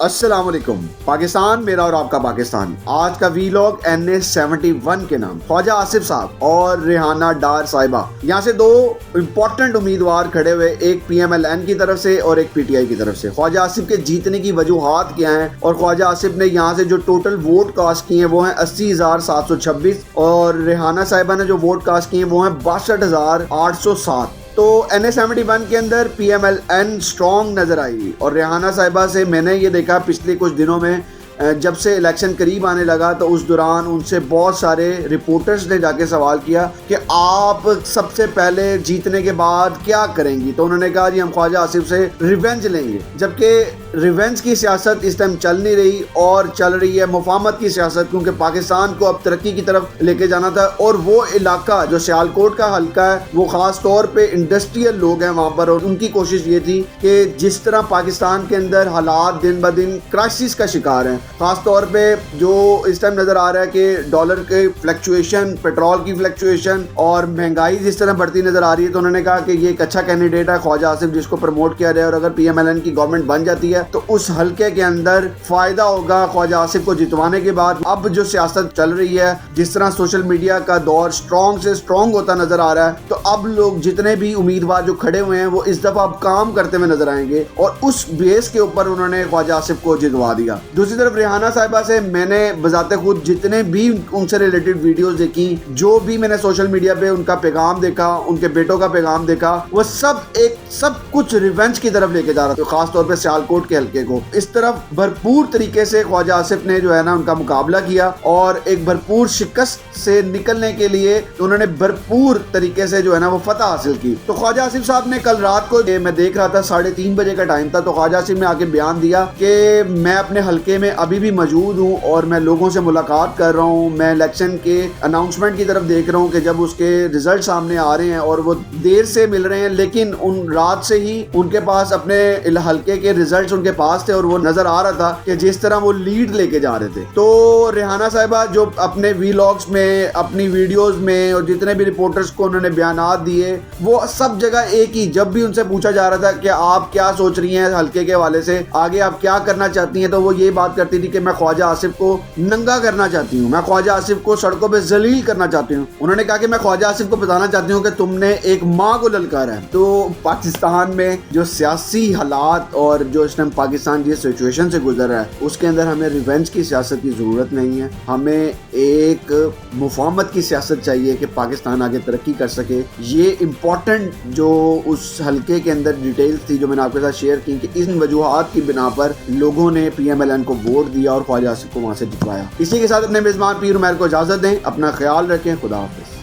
السلام علیکم پاکستان، میرا اور آپ کا پاکستان۔ آج کا ویلاگ NA71 کے نام خواجہ آصف صاحب اور ریحانہ ڈار صاحبہ، یہاں سے دو امپورٹنٹ امیدوار کھڑے ہوئے، ایک PMLN کی طرف سے اور ایک PTI کی طرف سے۔ خواجہ آصف کے جیتنے کی وجوہات کیا ہیں، اور خواجہ آصف نے یہاں سے جو ٹوٹل ووٹ کاسٹ کیے ہیں وہ ہیں 80,726، اور ریحانہ صاحبہ نے جو ووٹ کاسٹ کیے ہیں وہ ہیں 62,807۔ تو NA71 کے اندر PMLN سٹرونگ نظر آئی، اور ریحانہ صاحبہ سے میں نے یہ دیکھا پچھلے کچھ دنوں میں جب سے الیکشن قریب آنے لگا تو اس دوران ان سے بہت سارے رپورٹرز نے جا کے سوال کیا کہ آپ سب سے پہلے جیتنے کے بعد کیا کریں گی، تو انہوں نے کہا جی ہم خواجہ آصف سے ریونج لیں گے، جبکہ ریونج کی سیاست اس ٹائم چل نہیں رہی اور چل رہی ہے مفاہمت کی سیاست، کیونکہ پاکستان کو اب ترقی کی طرف لے کے جانا تھا، اور وہ علاقہ جو سیالکوٹ کا حلقہ ہے وہ خاص طور پہ انڈسٹریل لوگ ہیں وہاں پر، اور ان کی کوشش یہ تھی کہ جس طرح پاکستان کے اندر حالات دن بہ دن کرائسس کا شکار ہیں، خاص طور پہ جو اس ٹائم نظر آ رہا ہے کہ ڈالر کے فلیکچویشن، پیٹرول کی فلیکچویشن اور مہنگائی جس طرح بڑھتی نظر آ رہی ہے، تو انہوں نے کہا کہ یہ ایک اچھا کینڈیڈیٹ ہے خواجہ آصف جس کو پروموٹ کیا جائے، اور اگر PMLN کی گورنمنٹ بن جاتی ہے تو اس حلقے کے اندر فائدہ ہوگا خواجہ آصف کو جتوانے کے بعد۔ اب جو سیاست چل رہی ہے، جس طرح سوشل میڈیا کا دور سٹرونگ سے سٹرونگ ہوتا نظر آ رہا ہے، تو اب لوگ جتنے بھی امیدوار جو کھڑے ہوئے ہیں وہ اس دفعہ اب کام کرتے ہوئے نظر آئیں گے، اور اس بیس کے اوپر انہوں نے خواجہ آصف کو جتوا دیا۔ دوسری طرف ریحانہ صاحبہ سے میں نے بذات خود جتنے بھی ان سے ریلیٹڈ ویڈیوز دیکھی، جو بھی میں نے سوشل میڈیا پہ ان کا پیغام دیکھا، ان کے بیٹوں کا پیغام دیکھا، وہ سب کچھ ریونج کی طرف لے کے جا رہا تھا، خاص طور پہ سیالکوٹ کے حلقے کو۔ اس طرف بھرپور طریقے سے خواجہ آصف نے جو ہے نا ان کا مقابلہ کیا، اور ایک بھرپور شکست سے نکلنے کے لیے انہوں نے بھرپور طریقے سے جو ہے نا وہ فتح حاصل کی۔ تو خواجہ آصف صاحب نے کل رات کو، میں دیکھ رہا تھا 3:30 بجے کا ٹائم تھا، تو خواجہ آصف نے آ کے بیان دیا کہ میں اپنے حلقے میں ابھی بھی موجود ہوں اور میں لوگوں سے ملاقات کر رہا ہوں، میں الیکشن کے اناؤنسمنٹ کی طرف دیکھ رہا ہوں کہ جب اس کے ریزلٹ سامنے آ رہے ہیں، اور وہ دیر سے مل رہے ہیں، لیکن ان رات سے ہی ان کے پاس اپنے حلقے کے ریزلٹس ان کے پاس تھے، اور وہ نظر آ رہا تھا کہ جس طرح وہ لیڈ لے کے جا رہے تھے۔ تو ریحانہ صاحبہ جو اپنے ویلاگز میں، اپنی ویڈیوز میں، اور جتنے بھی رپورٹرز کو انہوں نے بیانات دیے، وہ سب جگہ ایک ہی، جب بھی ان سے پوچھا جا رہا تھا کہ آپ کیا سوچ رہی ہیں حلقے کے حوالے سے، آگے آپ کیا کرنا چاہتی ہیں، تو وہ یہ بات کرتی تھی کہ میں خواجہ آصف کو ننگا کرنا چاہتی ہوں، میں خواجہ آصف کو سڑکوں پہ ذلیل کرنا چاہتی ہوں۔ انہوں نے کہا کہ میں خواجہ آصف کو بتانا چاہتی ہوں کہ تم نے ایک ماں کو للکارا ہے۔ تو پاکستان میں جو سیاسی حالات اور جو اس ٹائم پاکستان جس سچویشن سے گزر رہا ہے، اس کے اندر ہمیں ریونج کی سیاست کی ضرورت نہیں ہے، ہمیں ایک مفاہمت کی سیاست چاہیے کہ پاکستان آگے ترقی کر سکے۔ یہ امپورٹنٹ جو اس حلقے کے اندر ڈیٹیلز تھی جو میں نے آپ کے ساتھ شیئر کی، کہ ان وجوہات کی بنا پر لوگوں نے PMLN کو ووٹ دیا اور خواجہ آصف کو وہاں سے جتوایا۔ اسی کے ساتھ اپنے میزبان پیر عمیر کو اجازت دیں، اپنا خیال رکھیں، خدا حافظ۔